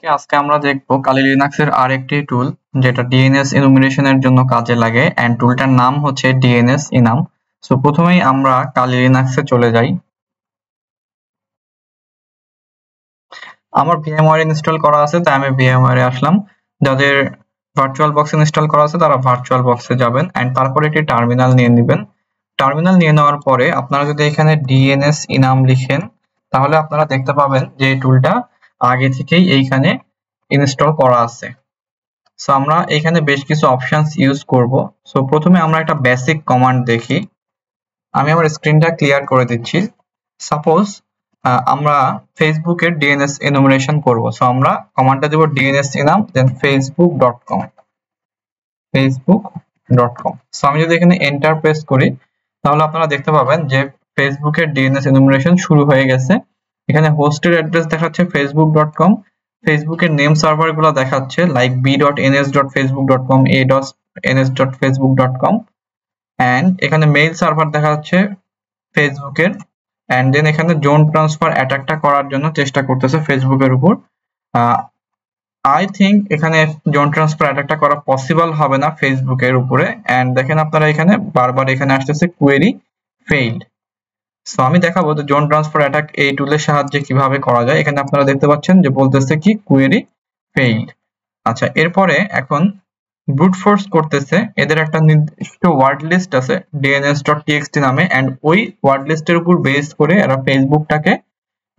আজকে আমরা দেখব কালি লিনাক্সের আরেকটি টুল যেটা ডিএনএস ইনুমিনেশনের জন্য কাজে লাগে এন্ড টুলটার নাম হচ্ছে ডিএনএস ইনাম। সো প্রথমেই আমরা কালি লিনাক্সে চলে যাই। আমার ভিএমওয়ার ইনস্টল করা আছে তাই আমি ভিএমওয়ার এ আসলাম। যাদের ভার্চুয়াল বক্স ইনস্টল করা আছে তারা ভার্চুয়াল বক্সে যাবেন এন্ড তারপরে একটি টার্মিনাল নিয়ে নেবেন। টার্মিনাল নিয়ে নেওয়ার পরে আপনারা যদি এখানে ডিএনএস ইনাম লিখেন তাহলে আপনারা দেখতে পাবেন যে এই টুলটা আগে থেকেই এইখানে ইনস্টল করা আছে। সো আমরা এখানে বেশ কিছু অপশনস ইউজ করব। সো প্রথমে আমরা একটা বেসিক কমান্ড দেখি। আমি আমার স্ক্রিনটা ক্লিয়ার করে দিচ্ছি। সাপোজ আমরা ফেসবুকের ডিএনএস এনুমারেশন করব। সো আমরা কমান্ডটা দেব ডিএনএস enum দেন facebook.com। সো আমি যদি এখানে এন্টার প্রেস করি তাহলে আপনারা দেখতে পাবেন যে ফেসবুকের ডিএনএস এনুমারেশন শুরু হয়ে গেছে। এখানে হোস্টের অ্যাড্রেস দেখাচ্ছে facebook.com, ফেসবুকের নেম সার্ভার গুলো দেখাচ্ছে লাইক b.ns.facebook.com, a.ns.facebook.com এন্ড এখানে মেইল সার্ভার দেখাচ্ছে ফেসবুকের এন্ড দেন এখানে জোন ট্রান্সফার অ্যাটাকটা করার জন্য চেষ্টা করতেছে ফেসবুকের উপর। আই থিংক এখানে জোন ট্রান্সফার অ্যাটাকটা করা পসিবল হবে না ফেসবুকের উপরে এন্ড দেখেন আপনারা এখানে বারবার এখানে আসতেছে কোয়েরি ফেইল্ড। সো আমি দেখাবো যে জোন ট্রান্সফার অ্যাটাক এই টুলের সাহায্যে কিভাবে করা যায়। এখানে আপনারা দেখতে পাচ্ছেন যে বলতেছে কি কোয়েরি ফেইল্ড। আচ্ছা, এরপরে এখন ব্রুট ফোর্স করতেছে এদের একটা নির্দিষ্ট ওয়ার্ড লিস্ট আছে dns.txt নামে এন্ড ওই ওয়ার্ড লিস্টের উপর বেস করে এরা ফেসবুকটাকে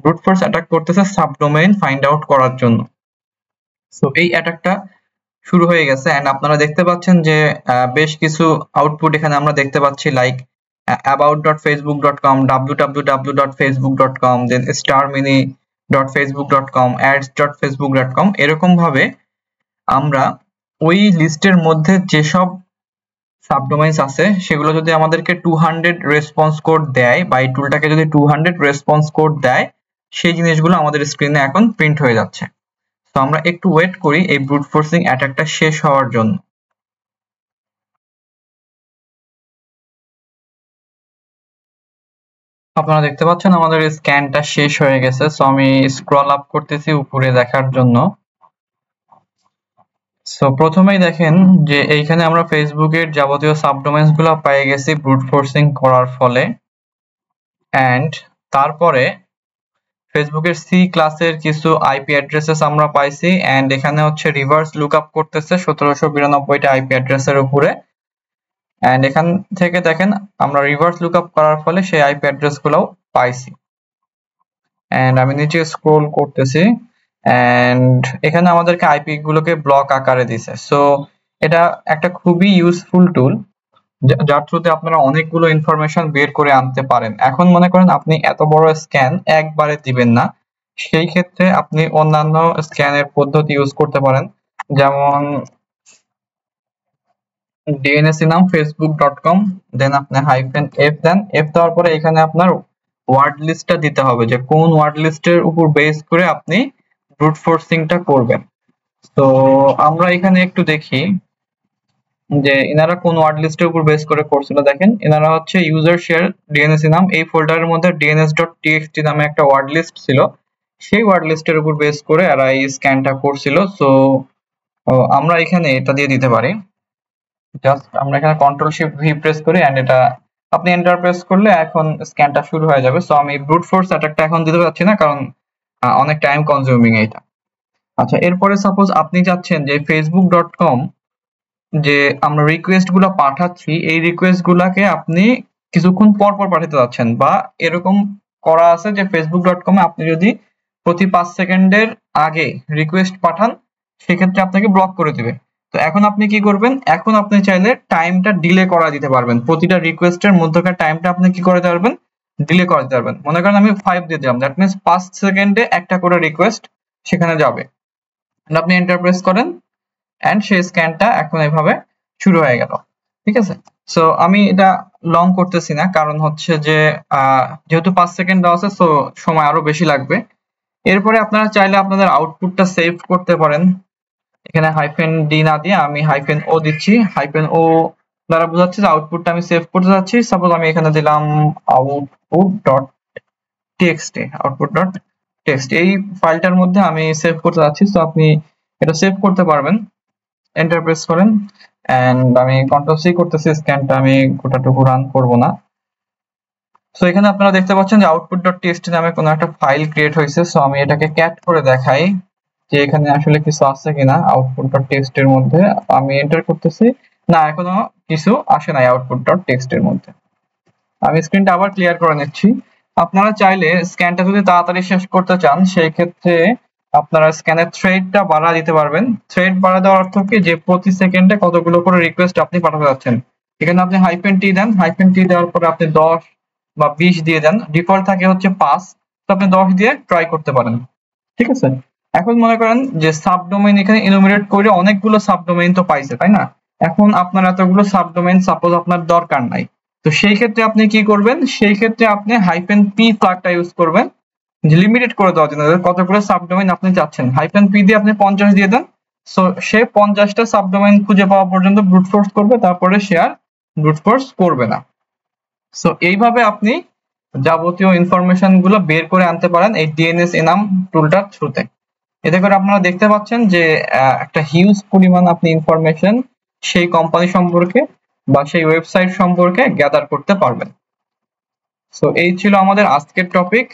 ব্রুট ফোর্স অ্যাটাক করতেছে সাবডোমেইন ফাইন্ড আউট করার জন্য। সো এই অ্যাটাকটা শুরু হয়ে গেছে এন্ড আপনারা দেখতে পাচ্ছেন যে বেশ কিছু আউটপুট এখানে আমরা দেখতে পাচ্ছি like about.facebook.com, www.facebook.com, then starmini.facebook.com, ads.facebook.com। এরকম ভাবে আমরা ওই লিস্টের মধ্যে যেসব সাবডোমেইনস আছে সেগুলো যদি আমাদেরকে 200 রেসপন্স কোড দেয় বা এই টুলটাকে যদি 200 রেসপন্স কোড দেয় সেই জিনিসগুলো আমাদের স্ক্রিনে এখন প্রিন্ট হয়ে যাচ্ছে। তো আমরা একটু ওয়েট করি এই ব্রুট ফোর্সিং অ্যাটাকটা শেষ হওয়ার জন্য। আপনারা দেখতে পাচ্ছেন আমাদের স্ক্যানটা শেষ হয়ে গেছে। সো আমি স্ক্রল আপ করতেছি উপরে দেখার জন্য। সো প্রথমেই দেখেন যে এইখানে আমরা ফেসবুকের যাবতীয় সাবডোমেইনস গুলো পেয়ে গেছি ব্রুট ফোর্সিং করার ফলে এন্ড তারপরে ফেসবুকের সি ক্লাসের কিছু আইপি অ্যাড্রেসেস আমরা পাইছি এন্ড এখানে হচ্ছে রিভার্স লুকআপ করতেছে 1792টা আইপি অ্যাড্রেসের উপরে এন্ড এখান থেকে দেখেন আমরা রিভার্স লুকআপ করার ফলে সেই আইপি অ্যাড্রেস গুলোও পাইছি এন্ড আমি নিচে স্ক্রল করতেছি এন্ড এখানে আমাদেরকে আইপি গুলোকে ব্লক আকারে দিছে। সো এটা একটা খুবই ইউজফুল টুল যার থ্রুতে আপনারা অনেকগুলো ইনফরমেশন বের করে আনতে পারেন। এখন মনে করেন আপনি এত বড় স্ক্যান একবারে দিবেন না, সেই ক্ষেত্রে আপনি অন্যান্য স্ক্যানের পদ্ধতি ইউজ করতে পারেন, যেমন ডিএনএস নাম facebook.com দেন আপনি -f দেন। f দেওয়ার পরে এখানে আপনার ওয়ার্ড লিস্টটা দিতে হবে যে কোন ওয়ার্ড লিস্টের উপর বেস করে আপনি ব্রুট ফোর্সিংটা করবেন। তো আমরা এখানে একটু দেখি যে এনারা কোন ওয়ার্ড লিস্টের উপর বেস করে করছিল। দেখেন এনারা হচ্ছে ইউজার শেয়ার ডিএনএস নাম, এই ফোল্ডারের মধ্যে dns.txt নামে একটা ওয়ার্ড লিস্ট ছিল, সেই ওয়ার্ড লিস্টের উপর বেস করে এরা এই স্ক্যানটা করছিল। সো আমরা এখানে এটা দিয়ে দিতে পারি, জাস্ট আমরা এখানে কন্ট্রোল শিফট ভি প্রেস করি এন্ড এটা আপনি এন্টার প্রেস করলে এখন স্ক্যানটা শুরু হয়ে যাবে। সো আমি ব্রুট ফোর্স অ্যাটাকটা এখন দিতে পারছি না কারণ অনেক টাইম কনজিউমিং এটা। আচ্ছা, এরপরে সাপোজ আপনি চাচ্ছেন যে facebook.com যে আমরা রিকোয়েস্ট গুলো পাঠাচ্ছি এই রিকোয়েস্ট গুলাকে আপনি কিছুক্ষণ পর পর পাঠাতে যাচ্ছেন, বা এরকম করা আছে যে facebook.com এ আপনি যদি প্রতি 5 সেকেন্ডের আগে রিকোয়েস্ট পাঠান সেক্ষেত্রে আপনাকে ব্লক করে দিবে। তো এখন আপনি কি করবেন, এখন আপনি চাইলে টাইমটা ডিলে করা দিতে পারবেন, প্রতিটা রিকোয়েস্টের মধ্যকার টাইমটা আপনি কি করে দিতে পারবেন, ডিলে করে দিতে পারবেন। মনে করেন আমি 5 দিয়ে দিলাম, দ্যাট মিন্স 5 সেকেন্ডে একটা করে রিকোয়েস্ট সেখানে যাবে। আপনি এন্টার প্রেস করেন এন্ড সেই স্ক্যানটা এখন এইভাবে শুরু হয়ে গেল। ঠিক আছে, সো আমি এটা লং করতেছি না কারণ হচ্ছে যে যেহেতু 5 সেকেন্ড দেওয়া আছে সো সময় আরো বেশি লাগবে। এরপরে আপনারা চাইলে আপনাদের আউটপুটটা সেভ করতে পারেন। এখানে -d না দিয়ে আমি -o দিচ্ছি। -o দ্বারা বোঝাচ্ছে যে আউটপুটটা আমি সেভ করতে যাচ্ছি। সাপোজ আমি এখানে দিলাম output.txt টেক্সট এই ফাইলটার মধ্যে আমি সেভ করতে যাচ্ছি। তো আপনি এটা সেভ করতে পারবেন, এন্টার প্রেস করেন এন্ড আমি কন্ট্রোল সি করতেছি, স্ক্যানটা আমি গোটাটুকু রান করব না। সো এখানে আপনারা দেখতে পাচ্ছেন যে output.txt নামে কোনো একটা ফাইল ক্রিয়েট হয়েছে। সো আমি এটাকে ক্যাট করে দেখাই যে এখানে আসলে কিছু আছে কিনা output.txt এর মধ্যে। আমি এন্টার করতেছি, না এখনো কিছু আসে নাই output.txt এর মধ্যে। আমি স্ক্রিনটা আবার ক্লিয়ার করে নিচ্ছি। আপনারা চাইলে স্ক্যানটা যদি তাড়াতাড়ি শেষ করতে চান সেই ক্ষেত্রে আপনারা স্ক্যানের থ্রেডটা বাড়া দিতে পারবেন। থ্রেড বাড়া দেওয়ার অর্থ কি যে প্রতি সেকেন্ডে কতগুলো করে রিকোয়েস্ট আপনি পাঠাতে যাচ্ছেন। এখানে আপনি -t দেন, -t দেওয়ার পরে আপনি 10 বা 20 দিয়ে দেন। ডিফল্ট থাকে হচ্ছে 5, তো আপনি 10 দিয়ে ট্রাই করতে পারেন। ঠিক আছে, এখন মনে করেন যে সাবডোমেইন এখানে ইনুমারেট করে অনেকগুলো সাবডোমেইন তো পাইছে, তাই না? এখন আপনার এতগুলো সাবডোমেইন সাপোজ আপনার দরকার নাই, তো সেই ক্ষেত্রে আপনি কি করবেন? সেই ক্ষেত্রে আপনি -p ফ্ল্যাগটা ইউজ করবেন যে লিমিটেড করে দেওয়ার জন্য কতগুলো সাবডোমেইন আপনি চাচ্ছেন। -p দিয়ে আপনি 50 দিয়ে দেন। সো সে 50টা সাবডোমেইন খুঁজে পাওয়া পর্যন্ত ব্রুট ফোর্স করবে, তারপরে সে আর ব্রুট ফোর্স করবে না। সো এইভাবে আপনি যাবতীয় ইনফরমেশন গুলো বের করে আনতে পারেন এই ডিএনএস এনাম টুলটার থ্রুতে। এতে করে আপনারা দেখতে পাচ্ছেন যে একটা হিউজ পরিমাণ আপনি ইনফরমেশন সেই কোম্পানি সম্পর্কে বা সেই ওয়েবসাইট সম্পর্কে গ্যাদার করতে পারবেন। সো এই ছিল আমাদের আজকের টপিক।